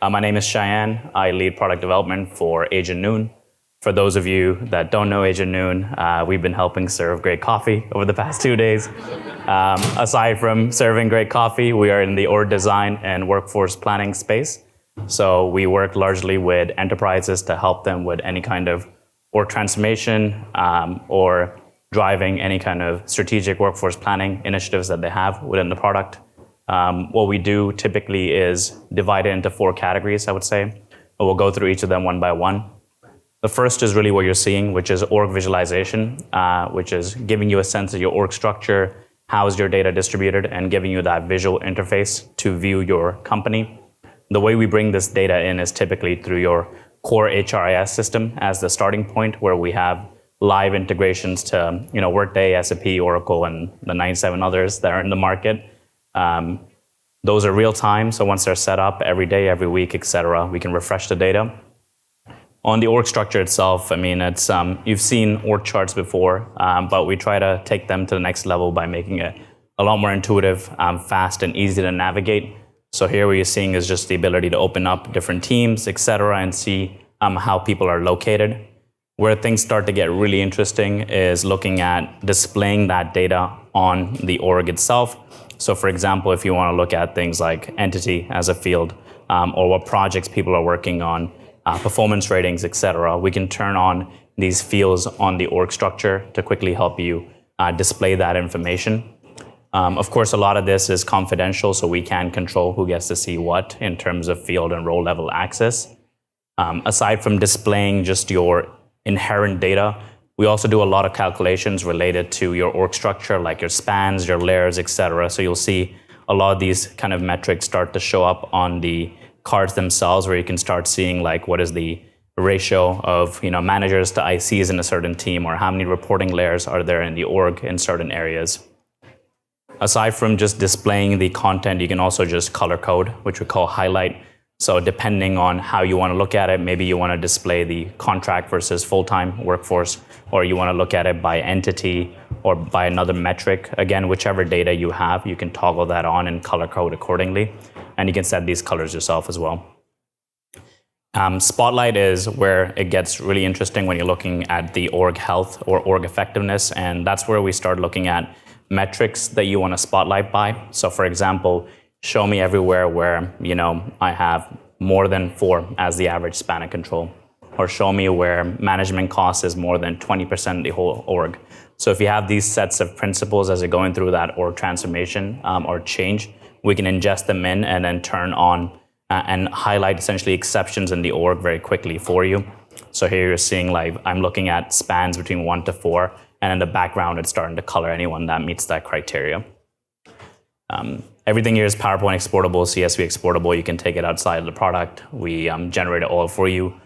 My name is Shayan. I lead product development for AgentNoon. For those of you that don't know AgentNoon, we've been helping serve great coffee over the past 2 days. Aside from serving great coffee, we are in the org design and workforce planning space. So we work largely with enterprises to help them with any kind of org transformation or driving any kind of strategic workforce planning initiatives that they have within the product. What we do typically is divide it into 4 categories, I would say. We'll go through each of them one by one. The first is really what you're seeing, which is org visualization, which is giving you a sense of your org structure, how is your data distributed, and giving you that visual interface to view your company. The way we bring this data in is typically through your core HRIS system as the starting point, where we have live integrations to Workday, SAP, Oracle, and the 97 others that are in the market. Those are real time, so once they're set up every day, every week, etc., we can refresh the data. On the org structure itself, I mean, it's you've seen org charts before, but we try to take them to the next level by making it a lot more intuitive, fast, and easy to navigate. So here what you're seeing is just the ability to open up different teams, etc., and see how people are located. Where things start to get really interesting is looking at displaying that data on the org itself. So for example, if you want to look at things like entity as a field, or what projects people are working on, performance ratings, etc., we can turn on these fields on the org structure to quickly help you display that information. Of course, a lot of this is confidential, so we can control who gets to see what in terms of field and role level access. Aside from displaying just your inherent data, we also do a lot of calculations related to your org structure, like your spans, your layers, etc. So you'll see a lot of these kind of metrics start to show up on the cards themselves, where you can start seeing like what is the ratio of managers to ICs in a certain team, or how many reporting layers are there in the org in certain areas. Aside from just displaying the content, you can also just color code, which we call highlight. So depending on how you want to look at it, maybe you want to display the contract versus full-time workforce, or you want to look at it by entity or by another metric. Again, whichever data you have, you can toggle that on and color code accordingly. And you can set these colors yourself as well. Spotlight is where it gets really interesting when you're looking at the org health or org effectiveness, and that's where we start looking at metrics that you want to spotlight by. So for example, show me everywhere where I have more than 4 as the average span of control, or show me where management cost is more than 20% of the whole org. So if you have these sets of principles as you're going through that org transformation or change, we can ingest them in and then turn on and highlight essentially exceptions in the org very quickly for you. So here you're seeing like I'm looking at spans between 1 to 4, and in the background it's starting to color anyone that meets that criteria. Everything here is PowerPoint exportable, CSV exportable. You can take it outside of the product. We generate it all for you.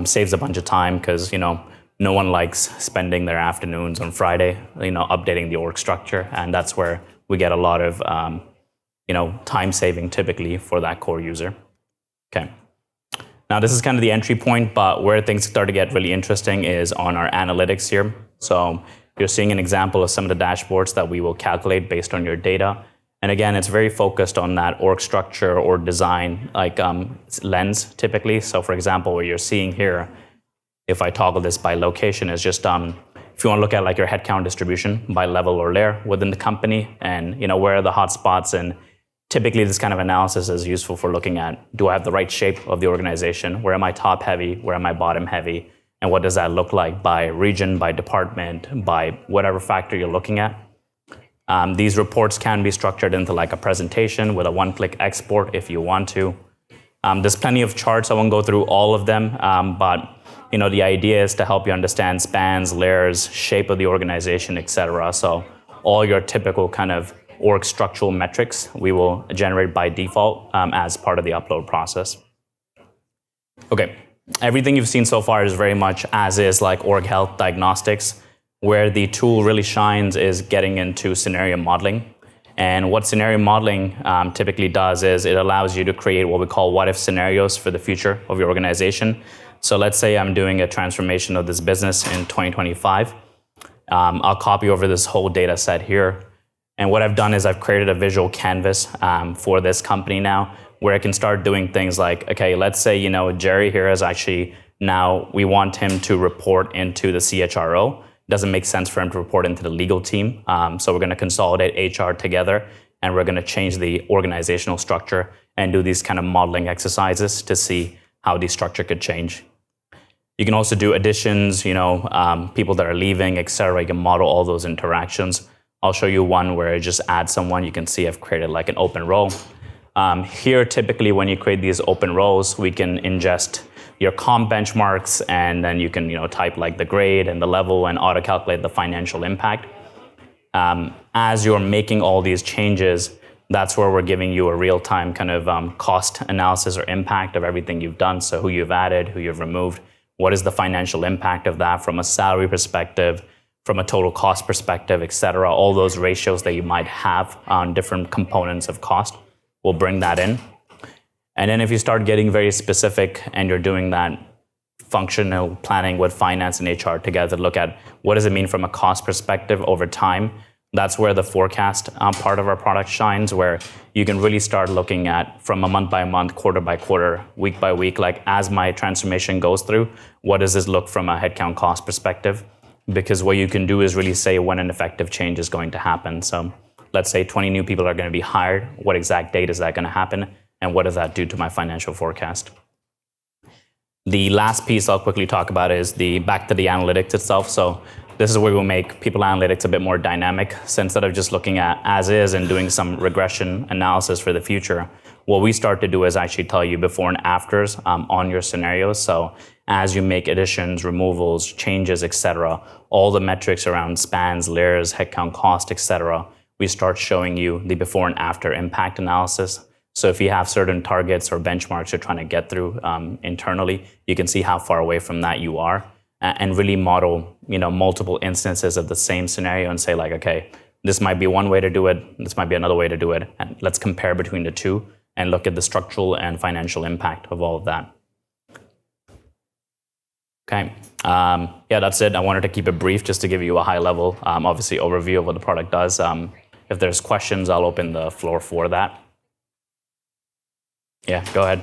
Saves a bunch of time because no one likes spending their afternoons on Friday updating the org structure, and that's where we get a lot of time saving typically for that core user. Okay. Now this is kind of the entry point, but where things start to get really interesting is on our analytics here. So you're seeing an example of some of the dashboards that we will calculate based on your data. And again, it's very focused on that org structure or design lens typically. So for example, what you're seeing here, if I toggle this by location, is just if you want to look at like your headcount distribution by level or layer within the company, and where are the hot spots. And typically this kind of analysis is useful for looking at, do I have the right shape of the organization? Where am I top heavy? Where am I bottom heavy? And what does that look like by region, by department, by whatever factor you're looking at? These reports can be structured into like a presentation with a one-click export if you want to. There's plenty of charts. I won't go through all of them, but the idea is to help you understand spans, layers, shape of the organization, etc. So all your typical kind of org structural metrics we will generate by default as part of the upload process. Okay, everything you've seen so far is very much as is like org health diagnostics. Where the tool really shines is getting into scenario modeling. And what scenario modeling typically does is it allows you to create what we call what-if scenarios for the future of your organization. So let's say I'm doing a transformation of this business in 2025. I'll copy over this whole data set here. And what I've done is I've created a visual canvas for this company now, where I can start doing things like, okay, let's say, Jerry here is actually, now we want him to report into the CHRO. It doesn't make sense for him to report into the legal team. So we're going to consolidate HR together, and we're going to change the organizational structure and do these kind of modeling exercises to see how the structure could change. You can also do additions, people that are leaving, et cetera. You can model all those interactions. I'll show you one where I just add someone. You can see I've created like an open row. Here, typically, when you create these open rows, we can ingest your comp benchmarks, and then you can type like the grade and the level and auto-calculate the financial impact. As you're making all these changes, that's where we're giving you a real-time kind of cost analysis or impact of everything you've done. So who you've added, who you've removed, what is the financial impact of that from a salary perspective, from a total cost perspective, et cetera. All those ratios that you might have on different components of cost, we'll bring that in. And then if you start getting very specific and you're doing that functional planning with finance and HR together, look at what does it mean from a cost perspective over time. That's where the forecast part of our product shines, where you can really start looking at from a month by month, quarter by quarter, week by week, like as my transformation goes through, what does this look from a headcount cost perspective? Because what you can do is really say when an effective change is going to happen. So let's say 20 new people are going to be hired. What exact date is that going to happen? And what does that do to my financial forecast? The last piece I'll quickly talk about is back to the analytics itself. So this is where we'll make people analytics a bit more dynamic. So instead of just looking at as is and doing some regression analysis for the future, what we start to do is actually tell you before and afters on your scenarios. So as you make additions, removals, changes, et cetera, all the metrics around spans, layers, headcount cost, et cetera, we start showing you the before and after impact analysis. So if you have certain targets or benchmarks you're trying to get through internally, you can see how far away from that you are, and really model multiple instances of the same scenario and say like, okay, this might be one way to do it, this might be another way to do it, and let's compare between the two and look at the structural and financial impact of all of that. Okay, yeah, that's it. I wanted to keep it brief just to give you a high level, obviously, overview of what the product does. If there's questions, I'll open the floor for that. Yeah, go ahead.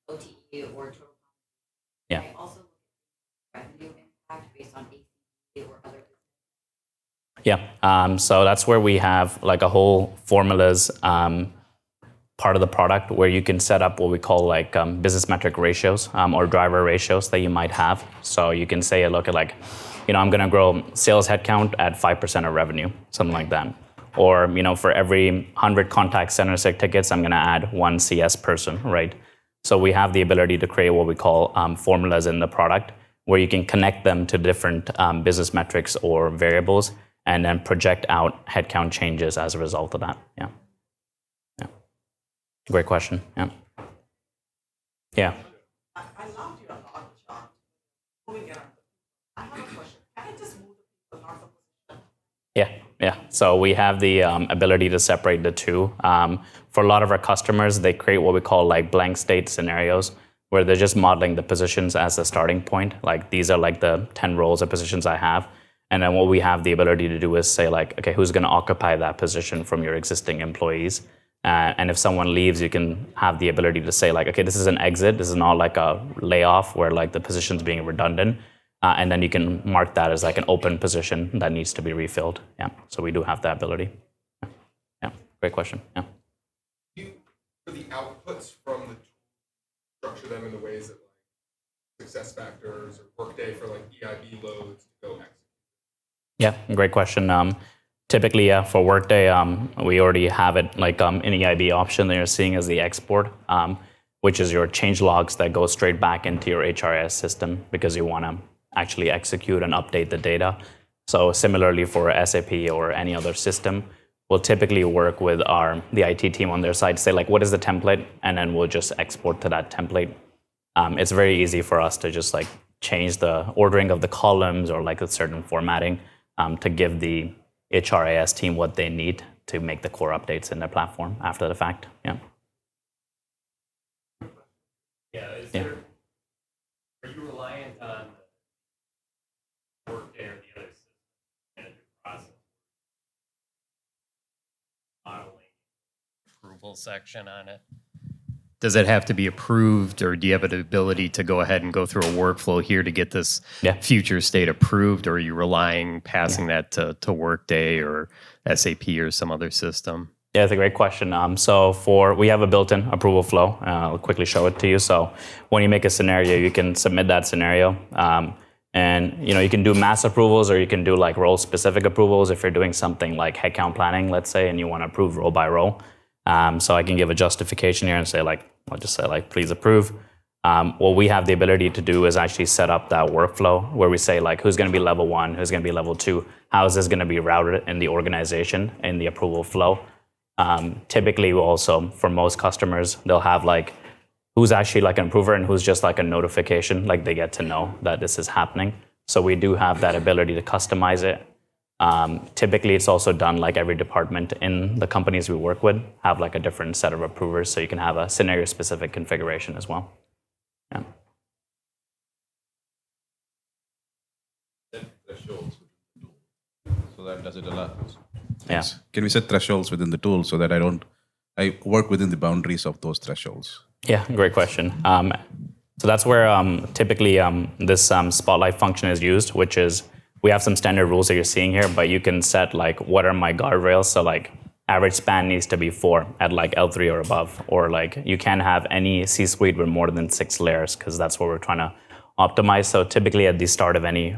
OTE or total. Yeah. I also look at revenue impact based on ACV or other. Yeah, so that's where we have like a whole formulas part of the product where you can set up what we call like business metric ratios or driver ratios that you might have. So you can say, look at like, I'm going to grow sales headcount at 5% of revenue, something like that. Or, for every 100 contact center tickets, I'm going to add one CS person, right? So we have the ability to create what we call formulas in the product where you can connect them to different business metrics or variables and then project out headcount changes as a result of that. Yeah. Yeah. Great question. Yeah. Yeah. I loved your thought, John. Moving it on. I have a question. Can I just move the people north of position? Yeah. Yeah, so we have the ability to separate the two. For a lot of our customers, they create what we call like blank state scenarios where they're just modeling the positions as a starting point. Like these are like the 10 roles or positions I have. And then what we have the ability to do is say like, okay, who's going to occupy that position from your existing employees? And if someone leaves, you can have the ability to say like, okay, this is an exit. This is not like a layoff where like the position's being redundant. And then you can mark that as like an open position that needs to be refilled. Yeah, so we do have that ability. Yeah, great question. Yeah. For the outputs from the tool, structure them in the ways that like success factors or Workday for like EIB loads to go execute. Yeah, great question. Typically, for Workday, we already have it like an EIB option that you're seeing as the export, which is your change logs that go straight back into your HRIS system because you want to actually execute and update the data. So similarly for SAP or any other system, we'll typically work with the IT team on their side to say like, what is the template? And then we'll just export to that template. It's very easy for us to just like change the ordering of the columns or like a certain formatting to give the HRIS team what they need to make the core updates in their platform after the fact. Yeah. Yeah, are you reliant on Workday or the other system to manage your process modeling? approval section on it. Does it have to be approved, or do you have the ability to go ahead and go through a workflow here to get this future state approved, or are you relying passing that to Workday or SAP or some other system? Yeah, that's a great question. We have a built-in approval flow. I'll quickly show it to you. So when you make a scenario, you can submit that scenario. And you can do mass approvals, or you can do like role-specific approvals if you're doing something like headcount planning, let's say, and you want to approve role by role. So I can give a justification here and say I'll just say please approve. What we have the ability to do is actually set up that workflow where we say who's going to be level 1, who's going to be level 2, how is this going to be routed in the organization in the approval flow. Typically, also for most customers, they'll have who's actually an approver and who's just a notification, they get to know that this is happening. So we do have that ability to customize it. Typically, it's also done every department in the companies we work with have a different set of approvers, so you can have a scenario-specific configuration as well. Yeah. Thresholds within the tool, so that does it allow? Yeah. Can we set thresholds within the tool so that I work within the boundaries of those thresholds? Yeah, great question. So that's where typically this spotlight function is used, which is we have some standard rules that you're seeing here, but you can set what are my guardrails. So average span needs to be 4 at L3 or above, or you can't have any C-suite with more than 6 layers, because that's what we're trying to optimize. So typically at the start of any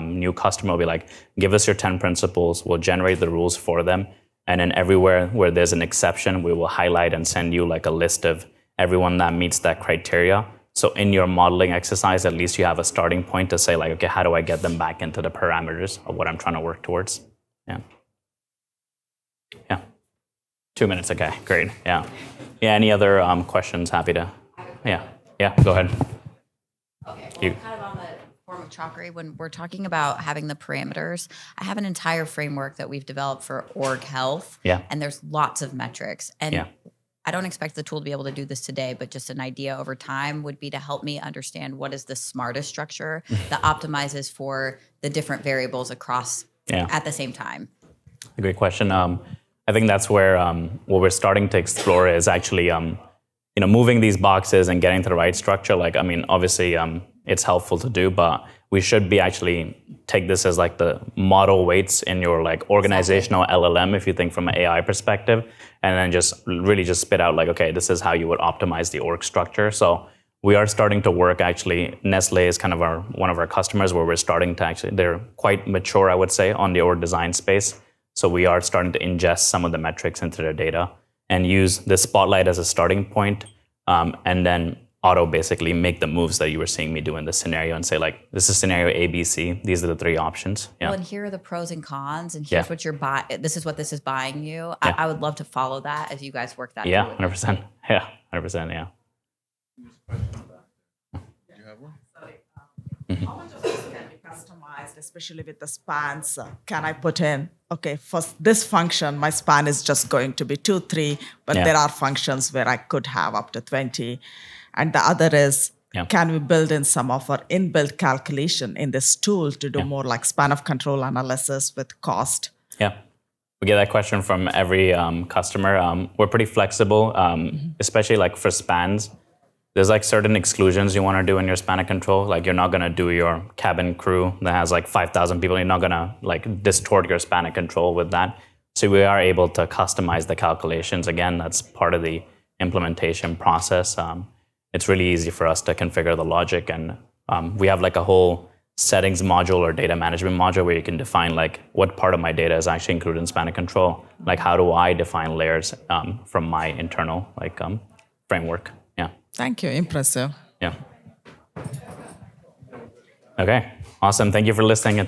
new customer will be give us your 10 principles, we'll generate the rules for them, and then everywhere where there's an exception, we will highlight and send you a list of everyone that meets that criteria. So in your modeling exercise, at least you have a starting point to say okay, how do I get them back into the parameters of what I'm trying to work towards? Yeah. Yeah. 2 minutes, okay, great, yeah. Yeah, any other questions? Happy to, yeah, go ahead. Okay, kind of on the form of chalkery, when we're talking about having the parameters, I have an entire framework that we've developed for org health, and there's lots of metrics. And I don't expect the tool to be able to do this today, but just an idea over time would be to help me understand what is the smartest structure that optimizes for the different variables across at the same time. A great question. I think that's where what we're starting to explore is actually moving these boxes and getting to the right structure. Obviously it's helpful to do, but we should be actually take this as the model weights in your organizational LLM, if you think from an AI perspective, and then just really just spit out okay, this is how you would optimize the org structure. So we are starting to work, actually, Nestle is kind of one of our customers where we're starting to they're quite mature, I would say, on the org design space. So we are starting to ingest some of the metrics into their data and use the spotlight as a starting point, and then auto basically make the moves that you were seeing me do in this scenario and say this is scenario A, B, C. These are the 3 options. Yeah. Well, and here are the pros and cons, and here's what you're buying. This is what this is buying you. I would love to follow that as you guys work that. Yeah, 100%. Yeah, 100%. Yeah. How much of this can be customized, especially with the spans? Can I put in, okay, for this function, my span is just going to be 2, 3, but there are functions where I could have up to 20. And the other is, can we build in some of our inbuilt calculation in this tool to do more span of control analysis with cost? Yeah. We get that question from every customer. We're pretty flexible, especially for spans. There's certain exclusions you want to do in your span of control. You're not going to do your cabin crew that has 5,000 people. You're not going to distort your span of control with that. So we are able to customize the calculations. Again, that's part of the implementation process. It's really easy for us to configure the logic, and we have a whole settings module or data management module where you can define what part of my data is actually included in span of control. How do I define layers from my internal framework? Yeah. Thank you. Impressive. Yeah. Okay. Awesome. Thank you for listening.